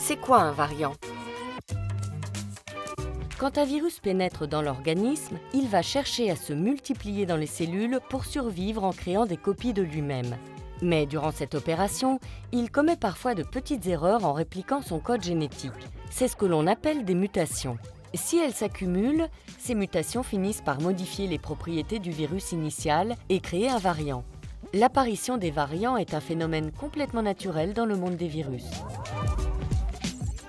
C'est quoi un variant? Quand un virus pénètre dans l'organisme, il va chercher à se multiplier dans les cellules pour survivre en créant des copies de lui-même. Mais durant cette opération, il commet parfois de petites erreurs en répliquant son code génétique. C'est ce que l'on appelle des mutations. Si elles s'accumulent, ces mutations finissent par modifier les propriétés du virus initial et créer un variant. L'apparition des variants est un phénomène complètement naturel dans le monde des virus.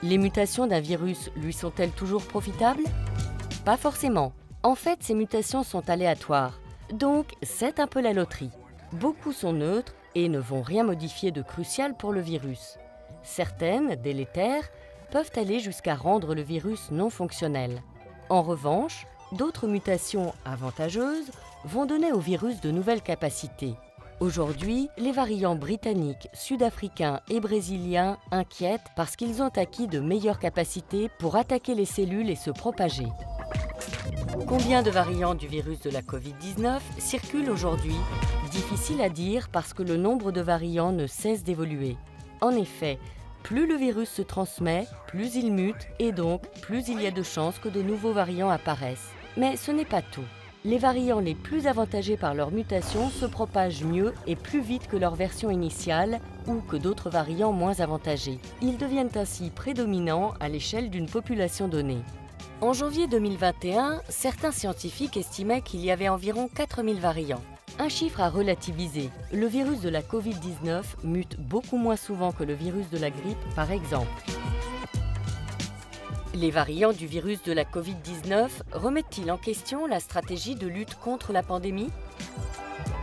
Les mutations d'un virus lui sont-elles toujours profitables? Pas forcément. En fait, ces mutations sont aléatoires, donc c'est un peu la loterie. Beaucoup sont neutres et ne vont rien modifier de crucial pour le virus. Certaines, délétères, peuvent aller jusqu'à rendre le virus non fonctionnel. En revanche, d'autres mutations avantageuses vont donner au virus de nouvelles capacités. Aujourd'hui, les variants britanniques, sud-africains et brésiliens inquiètent parce qu'ils ont acquis de meilleures capacités pour attaquer les cellules et se propager. Combien de variants du virus de la Covid-19 circulent aujourd'hui? Difficile à dire parce que le nombre de variants ne cesse d'évoluer. En effet, plus le virus se transmet, plus il mute et donc plus il y a de chances que de nouveaux variants apparaissent. Mais ce n'est pas tout. Les variants les plus avantagés par leur mutation se propagent mieux et plus vite que leur version initiale ou que d'autres variants moins avantagés. Ils deviennent ainsi prédominants à l'échelle d'une population donnée. En janvier 2021, certains scientifiques estimaient qu'il y avait environ 4000 variants. Un chiffre à relativiser. Le virus de la Covid-19 mute beaucoup moins souvent que le virus de la grippe, par exemple. Les variants du virus de la Covid-19 remettent-ils en question la stratégie de lutte contre la pandémie?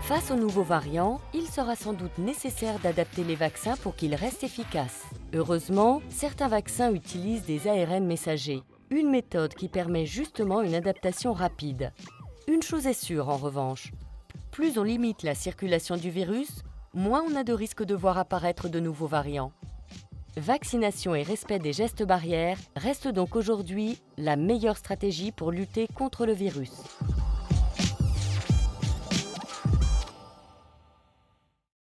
Face aux nouveaux variants, il sera sans doute nécessaire d'adapter les vaccins pour qu'ils restent efficaces. Heureusement, certains vaccins utilisent des ARN messagers, une méthode qui permet justement une adaptation rapide. Une chose est sûre en revanche, plus on limite la circulation du virus, moins on a de risques de voir apparaître de nouveaux variants. Vaccination et respect des gestes barrières restent donc aujourd'hui la meilleure stratégie pour lutter contre le virus.